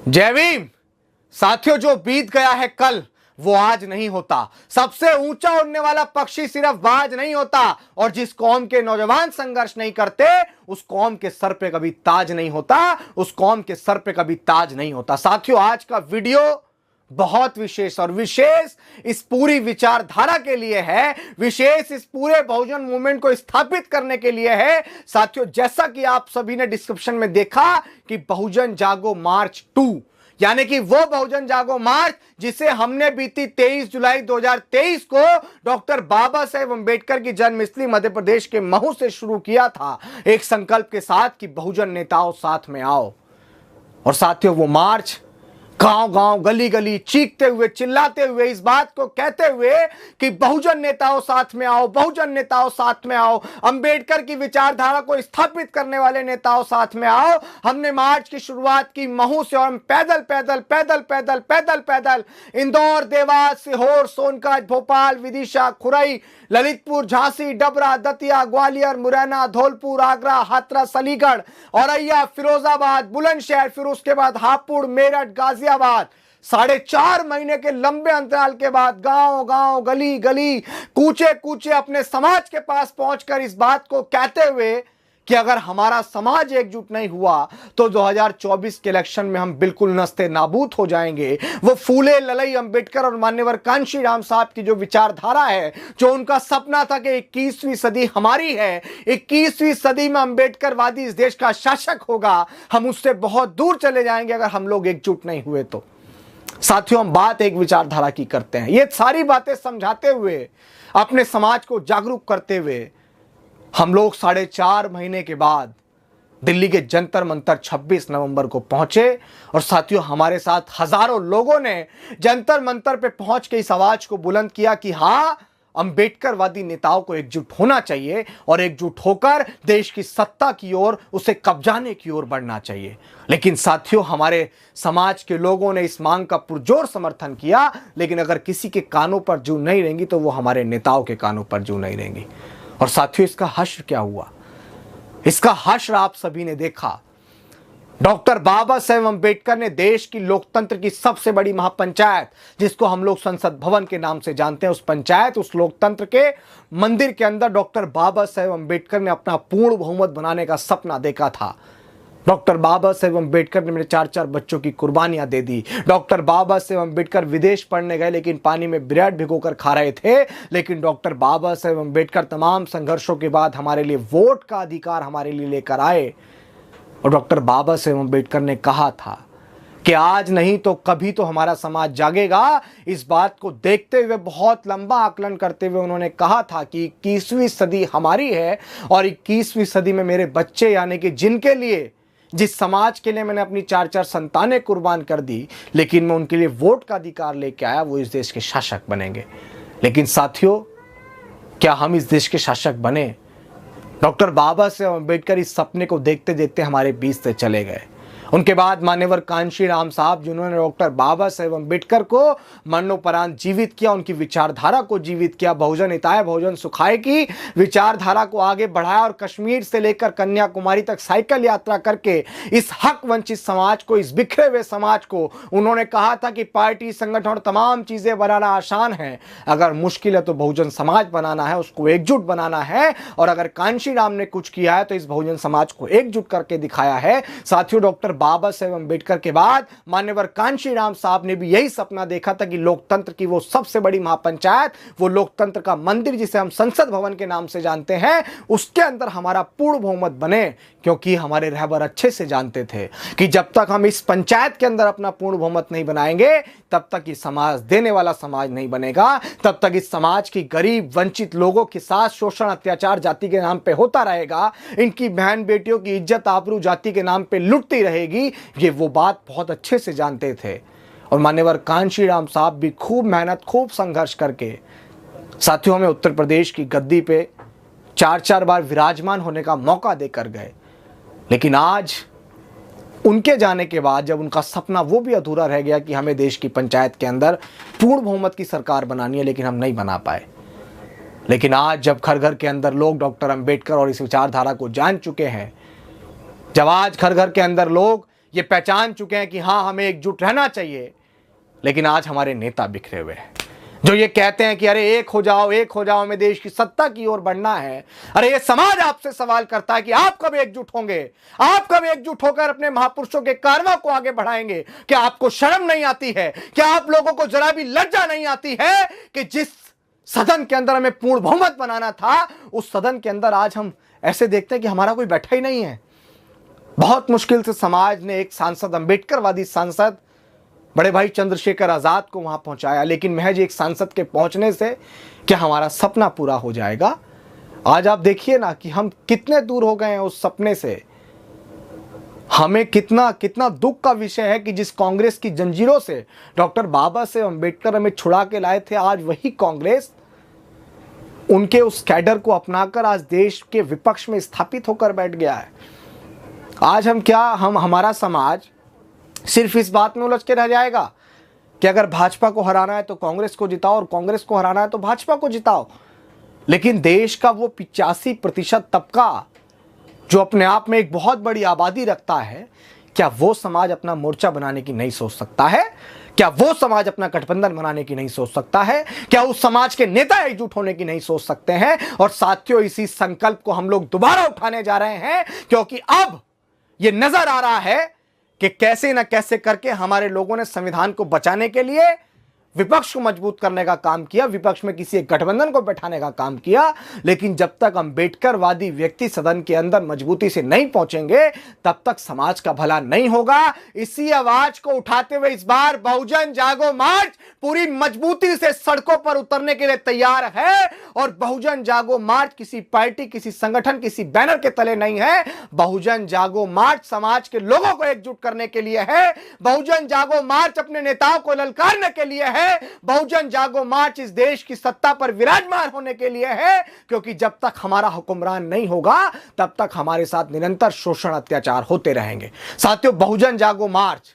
जय भीम। साथियों, जो बीत गया है कल वो आज नहीं होता। सबसे ऊंचा उड़ने वाला पक्षी सिर्फ बाज नहीं होता, और जिस कौम के नौजवान संघर्ष नहीं करते उस कौम के सर पे कभी ताज नहीं होता, उस कौम के सर पे कभी ताज नहीं होता। साथियों, आज का वीडियो बहुत विशेष और विशेष इस पूरी विचारधारा के लिए है, विशेष इस पूरे बहुजन मूवमेंट को स्थापित करने के लिए है। साथियों, जैसा कि आप सभी ने डिस्क्रिप्शन में देखा कि बहुजन जागो मार्च 2, यानी कि वो बहुजन जागो मार्च जिसे हमने बीती 23 जुलाई 2023 को डॉक्टर बाबा साहेब अंबेडकर की जन्मस्थली मध्य प्रदेश के महू से शुरू किया था, एक संकल्प के साथ कि बहुजन नेताओं साथ में आओ। और साथियों, वो मार्च गांव गांव गली गली चीखते हुए चिल्लाते हुए इस बात को कहते हुए कि बहुजन नेताओं साथ में आओ, बहुजन नेताओं साथ में आओ, अंबेडकर की विचारधारा को स्थापित करने वाले नेताओं साथ में आओ। हमने मार्च की शुरुआत की महू से, और हम पैदल पैदल पैदल पैदल पैदल पैदल इंदौर, देवास, सीहोर, सोनकच्छ, भोपाल, विदिशा, खुरई, ललितपुर, झांसी, डबरा, दतिया, ग्वालियर, मुरैना, धौलपुर, आगरा, हाथरस, अलीगढ़, औरैया, फिरोजाबाद, बुलंदशहर, फिर उसके बाद हापुड़, मेरठ, गाजियाबाद, 4.5 महीने के लंबे अंतराल के बाद गांव गांव गली गली कूचे कूचे अपने समाज के पास पहुंचकर इस बात को कहते हुए कि अगर हमारा समाज एकजुट नहीं हुआ तो 2024 के इलेक्शन में हम बिल्कुल नस्ते नाबूद हो जाएंगे। वो फूले ललई अंबेडकर और मान्यवर कांशी राम साहब की जो विचारधारा है, जो उनका सपना था कि 21वीं सदी हमारी है, 21वीं सदी में अंबेडकरवादी इस देश का शासक होगा, हम उससे बहुत दूर चले जाएंगे अगर हम लोग एकजुट नहीं हुए तो। साथियों, हम बात एक विचारधारा की करते हैं। ये सारी बातें समझाते हुए, अपने समाज को जागरूक करते हुए हम लोग 4.5 महीने के बाद दिल्ली के जंतर मंतर 26 नवंबर को पहुंचे। और साथियों, हमारे साथ हजारों लोगों ने जंतर मंतर पे पहुंच के इस आवाज को बुलंद किया कि हां, अंबेडकरवादी नेताओं को एकजुट होना चाहिए और एकजुट होकर देश की सत्ता की ओर, उसे कब्जाने की ओर बढ़ना चाहिए। लेकिन साथियों, हमारे समाज के लोगों ने इस मांग का पुरजोर समर्थन किया, लेकिन अगर किसी के कानों पर जूं नहीं रहेंगी तो वो हमारे नेताओं के कानों पर जूं नहीं रहेंगी। और साथियों, इसका हश्र क्या हुआ? इसका हश्र आप सभी ने देखा। डॉक्टर बाबा साहेब अंबेडकर ने देश की लोकतंत्र की सबसे बड़ी महापंचायत, जिसको हम लोग संसद भवन के नाम से जानते हैं, उस पंचायत, उस लोकतंत्र के मंदिर के अंदर डॉक्टर बाबा साहेब अंबेडकर ने अपना पूर्ण बहुमत बनाने का सपना देखा था। डॉक्टर बाबा साहेब अंबेडकर ने मेरे 4 बच्चों की कुर्बानियां दे दी। डॉक्टर बाबा साहेब अंबेडकर विदेश पढ़ने गए, लेकिन पानी में ब्रेड भिगोकर खा रहे थे, लेकिन डॉक्टर बाबा साहेब अंबेडकर तमाम संघर्षों के बाद हमारे लिए वोट का अधिकार हमारे लिए लेकर आए। और डॉक्टर बाबा साहेब अंबेडकर ने कहा था कि आज नहीं तो कभी तो हमारा समाज जागेगा। इस बात को देखते हुए, बहुत लंबा आकलन करते हुए उन्होंने कहा था कि 21वीं सदी हमारी है, और 21वीं सदी में मेरे बच्चे, यानी कि जिनके लिए, जिस समाज के लिए मैंने अपनी 4 संतानें कुर्बान कर दी, लेकिन मैं उनके लिए वोट का अधिकार लेके आया, वो इस देश के शासक बनेंगे। लेकिन साथियों, क्या हम इस देश के शासक बने? डॉक्टर बाबा साहेब अंबेडकर इस सपने को देखते देखते हमारे बीच से चले गए। उनके बाद मान्यवर कांशी राम साहब, जिन्होंने डॉक्टर बाबा साहेब अंबेडकर को मरणोपरांत जीवित किया, उनकी विचारधारा को जीवित किया, बहुजन हिताय बहुजन सुखाय की विचारधारा को आगे बढ़ाया, और कश्मीर से लेकर कन्याकुमारी तक साइकिल यात्रा करके इस हक वंचित समाज को, इस बिखरे हुए समाज को, उन्होंने कहा था कि पार्टी, संगठन और तमाम चीजें बनाना आसान है, अगर मुश्किल है तो बहुजन समाज बनाना है, उसको एकजुट बनाना है। और अगर कांशी राम ने कुछ किया है तो इस बहुजन समाज को एकजुट करके दिखाया है। साथियों, डॉक्टर बाबा साहेब अंबेडकर के बाद मान्यवर कांशी राम साहब ने भी यही सपना देखा था कि लोकतंत्र की वो सबसे बड़ी महापंचायत, वो लोकतंत्र का मंदिर जिसे हम संसद भवन के नाम से जानते हैं, उसके अंदर हमारा पूर्ण बहुमत बने। क्योंकि हमारे रहबर अच्छे से जानते थे कि जब तक हम इस पंचायत के अंदर अपना पूर्ण बहुमत नहीं बनाएंगे, तब तक ये समाज देने वाला समाज नहीं बनेगा, तब तक इस समाज की गरीब वंचित लोगों के साथ शोषण, अत्याचार जाति के नाम पे होता रहेगा, इनकी बहन बेटियों की इज्जत आबरू जाति के नाम पे लुटती रहेगी। ये वो बात बहुत अच्छे से जानते थे। और मान्यवर कांशी राम साहब भी खूब मेहनत, खूब संघर्ष करके साथियों हमें उत्तर प्रदेश की गद्दी पे 4 बार विराजमान होने का मौका देकर गए। लेकिन आज उनके जाने के बाद, जब उनका सपना वो भी अधूरा रह गया कि हमें देश की पंचायत के अंदर पूर्ण बहुमत की सरकार बनानी है, लेकिन हम नहीं बना पाए। लेकिन आज जब घर घर के अंदर लोग डॉक्टर अंबेडकर और इस विचारधारा को जान चुके हैं, जब आज घर घर के अंदर लोग ये पहचान चुके हैं कि हां हमें एकजुट रहना चाहिए, लेकिन आज हमारे नेता बिखरे हुए हैं जो ये कहते हैं कि अरे एक हो जाओ, हमें देश की सत्ता की ओर बढ़ना है। अरे ये समाज आपसे सवाल करता है कि आप कब एकजुट होंगे, आप कब एकजुट होकर अपने महापुरुषों के कारवा को आगे बढ़ाएंगे? क्या आपको शर्म नहीं आती है? क्या आप लोगों को जरा भी लज्जा नहीं आती है कि जिस सदन के अंदर हमें पूर्ण बहुमत बनाना था, उस सदन के अंदर आज हम ऐसे देखते हैं कि हमारा कोई बैठा ही नहीं है। बहुत मुश्किल से समाज ने एक सांसद, अंबेडकरवादी सांसद बड़े भाई चंद्रशेखर आजाद को वहां पहुंचाया, लेकिन महज एक सांसद के पहुंचने से क्या हमारा सपना पूरा हो जाएगा? आज आप देखिए ना कि हम कितने दूर हो गए हैं उस सपने से। हमें कितना कितना दुख का विषय है कि जिस कांग्रेस की जंजीरों से डॉक्टर बाबा साहेब अंबेडकर हमें छुड़ा के लाए थे, आज वही कांग्रेस उनके उस कैडर को अपनाकर आज देश के विपक्ष में स्थापित होकर बैठ गया है। आज हमारा समाज सिर्फ इस बात में उलझ के रह जाएगा कि अगर भाजपा को हराना है तो कांग्रेस को जिताओ और कांग्रेस को हराना है तो भाजपा को जिताओ। लेकिन देश का वो 85% तबका जो अपने आप में एक बहुत बड़ी आबादी रखता है, क्या वो समाज अपना मोर्चा बनाने की नहीं सोच सकता है? क्या वो समाज अपना गठबंधन बनाने की नहीं सोच सकता है? क्या उस समाज के नेता एकजुट होने की नहीं सोच सकते हैं? और साथियों, इसी संकल्प को हम लोग दोबारा उठाने जा रहे हैं, क्योंकि अब ये नजर आ रहा है कि कैसे न कैसे करके हमारे लोगों ने संविधान को बचाने के लिए विपक्ष को मजबूत करने का काम किया, विपक्ष में किसी एक गठबंधन को बैठाने का काम किया। लेकिन जब तक अंबेडकरवादी व्यक्ति सदन के अंदर मजबूती से नहीं पहुंचेंगे, तब तक समाज का भला नहीं होगा। इसी आवाज को उठाते हुए इस बार बहुजन जागो मार्च पूरी मजबूती से सड़कों पर उतरने के लिए तैयार है। और बहुजन जागो मार्च किसी पार्टी, किसी संगठन, किसी बैनर के तले नहीं है। बहुजन जागो मार्च समाज के लोगों को एकजुट करने के लिए है। बहुजन जागो मार्च अपने नेताओं को ललकारने के लिए है। बहुजन जागो मार्च इस देश की सत्ता पर विराजमान होने के लिए है, क्योंकि जब तक हमारा हुक्मरान नहीं होगा, तब तक हमारे साथ निरंतर शोषण, अत्याचार होते रहेंगे। साथियों, बहुजन जागो मार्च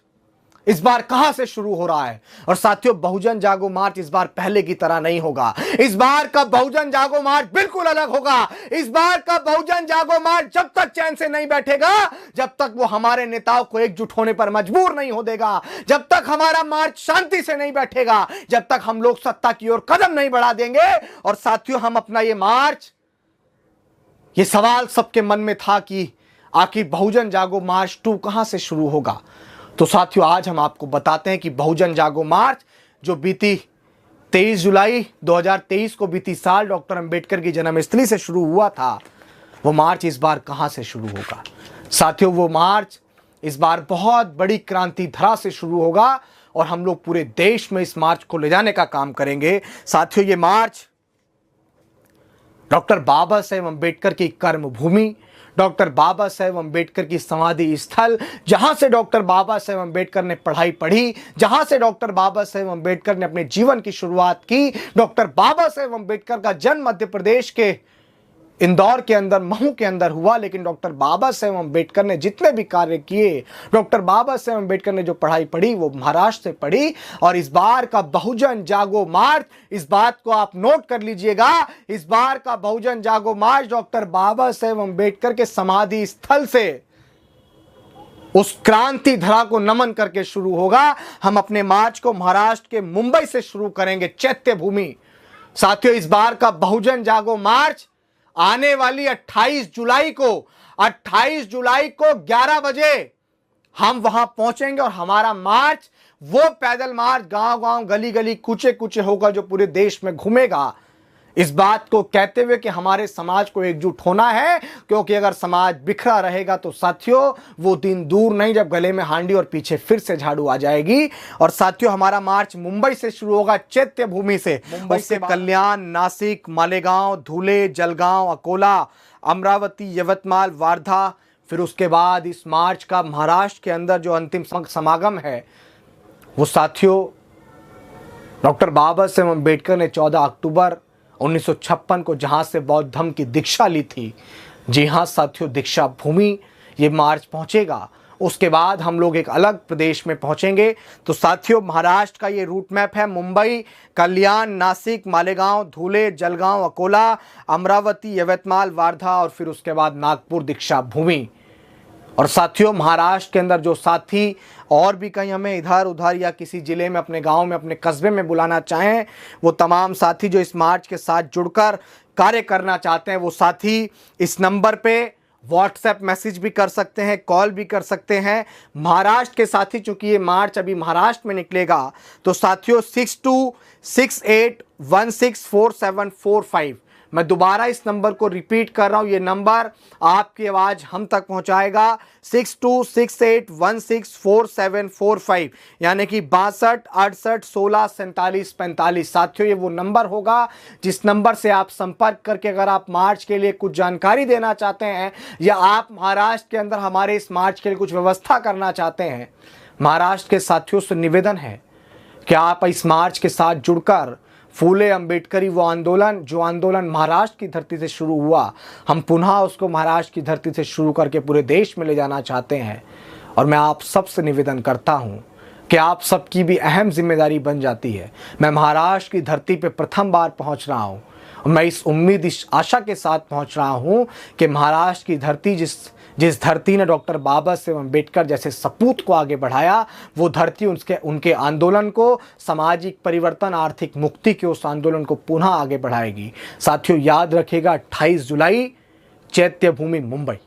इस बार कहां से शुरू हो रहा है? और साथियों, बहुजन जागो मार्च इस बार पहले की तरह नहीं होगा। इस बार का बहुजन जागो मार्च बिल्कुल अलग होगा। इस बार का बहुजन जागो मार्च जब तक चैन से नहीं बैठेगा, जब तक वो हमारे नेताओं को एकजुट होने पर मजबूर नहीं हो देगा, जब तक हमारा मार्च शांति से नहीं बैठेगा, जब तक हम लोग सत्ता की ओर कदम नहीं बढ़ा देंगे। और साथियों, हम अपना ये मार्च, ये सवाल सबके मन में था कि आखिर बहुजन जागो मार्च 2 कहां से शुरू होगा। तो साथियों, आज हम आपको बताते हैं कि बहुजन जागो मार्च जो बीती 23 जुलाई 2023 को बीती साल डॉक्टर अंबेडकर की जन्मस्थली से शुरू हुआ था, वो मार्च इस बार कहां से शुरू होगा। साथियों, वो मार्च इस बार बहुत बड़ी क्रांति धरा से शुरू होगा और हम लोग पूरे देश में इस मार्च को ले जाने का काम करेंगे। साथियों, ये मार्च डॉक्टर बाबा साहेब अंबेडकर की कर्मभूमि, डॉक्टर बाबा साहेब अंबेडकर की समाधि स्थल, जहां से डॉक्टर बाबा साहेब अंबेडकर ने पढ़ाई पढ़ी, जहां से डॉक्टर बाबा साहेब अंबेडकर ने अपने जीवन की शुरुआत की। डॉक्टर बाबा साहेब अंबेडकर का जन्म मध्य प्रदेश के इंदौर के अंदर, महू के अंदर हुआ, लेकिन डॉक्टर बाबा साहेब अंबेडकर ने जितने भी कार्य किए, डॉक्टर बाबा साहेब अंबेडकर ने जो पढ़ाई पढ़ी, वो महाराष्ट्र से पढ़ी। और इस बार का बहुजन जागो मार्च, इस बात को आप नोट कर लीजिएगा, इस बार का बहुजन जागो मार्च डॉक्टर बाबा साहेब अंबेडकर के समाधि स्थल से, उस क्रांति धरा को नमन करके शुरू होगा। हम अपने मार्च को महाराष्ट्र के मुंबई से शुरू करेंगे, चैत्य भूमि। साथियों, इस बार का बहुजन जागो मार्च आने वाली 28 जुलाई को 11 बजे हम वहां पहुंचेंगे और हमारा मार्च, वो पैदल मार्च गांव-गांव, गली-गली, कूचे-कूचे होगा जो पूरे देश में घूमेगा। इस बात को कहते हुए कि हमारे समाज को एकजुट होना है, क्योंकि अगर समाज बिखरा रहेगा तो साथियों, वो दिन दूर नहीं जब गले में हांडी और पीछे फिर से झाड़ू आ जाएगी। और साथियों, हमारा मार्च मुंबई से शुरू होगा, चैत्य भूमि से। मुंबई से कल्याण, नासिक, मालेगांव, धुले, जलगांव, अकोला, अमरावती, यवतमाल, वार्धा। फिर उसके बाद इस मार्च का महाराष्ट्र के अंदर जो अंतिम समागम है, वो साथियों डॉक्टर बाबा साहेब अंबेडकर ने 14 अक्टूबर 1956 को जहां से बौद्ध धर्म की दीक्षा ली थी, जी हां साथियों, दीक्षा भूमि ये मार्च पहुंचेगा। उसके बाद हम लोग एक अलग प्रदेश में पहुंचेंगे। तो साथियों, महाराष्ट्र का ये रूट मैप है, मुंबई, कल्याण, नासिक, मालेगांव, धुले, जलगांव, अकोला, अमरावती, यवतमाल, वार्धा और फिर उसके बाद नागपुर, दीक्षा भूमि। और साथियों, महाराष्ट्र के अंदर जो साथी और भी कहीं हमें इधर उधर या किसी जिले में, अपने गांव में, अपने कस्बे में बुलाना चाहें, वो तमाम साथी जो इस मार्च के साथ जुड़कर कार्य करना चाहते हैं, वो साथी इस नंबर पे व्हाट्सएप मैसेज भी कर सकते हैं, कॉल भी कर सकते हैं। महाराष्ट्र के साथी, चूंकि ये मार्च अभी महाराष्ट्र में निकलेगा, तो साथियों 6268164745, मैं दोबारा इस नंबर को रिपीट कर रहा हूं, ये नंबर आपकी आवाज हम तक पहुंचाएगा 6268164745, यानी कि 62 68 16 47 45। साथियों, ये वो नंबर होगा जिस नंबर से आप संपर्क करके अगर आप मार्च के लिए कुछ जानकारी देना चाहते हैं या आप महाराष्ट्र के अंदर हमारे इस मार्च के लिए कुछ व्यवस्था करना चाहते हैं, महाराष्ट्र के साथियों से निवेदन है कि आप इस मार्च के साथ जुड़कर फूले अंबेडकरी वो आंदोलन, जो आंदोलन महाराष्ट्र की धरती से शुरू हुआ, हम पुनः उसको महाराष्ट्र की धरती से शुरू करके पूरे देश में ले जाना चाहते हैं। और मैं आप सबसे निवेदन करता हूं कि आप सबकी भी अहम जिम्मेदारी बन जाती है। मैं महाराष्ट्र की धरती पे प्रथम बार पहुंच रहा हूं और मैं इस उम्मीद, इस आशा के साथ पहुंच रहा हूं कि महाराष्ट्र की धरती, जिस धरती ने डॉक्टर बाबा साहेब अम्बेडकर जैसे सपूत को आगे बढ़ाया, वो धरती उनके आंदोलन को, सामाजिक परिवर्तन, आर्थिक मुक्ति के उस आंदोलन को पुनः आगे बढ़ाएगी। साथियों, याद रखिएगा 28 जुलाई, चैत्य भूमि मुंबई।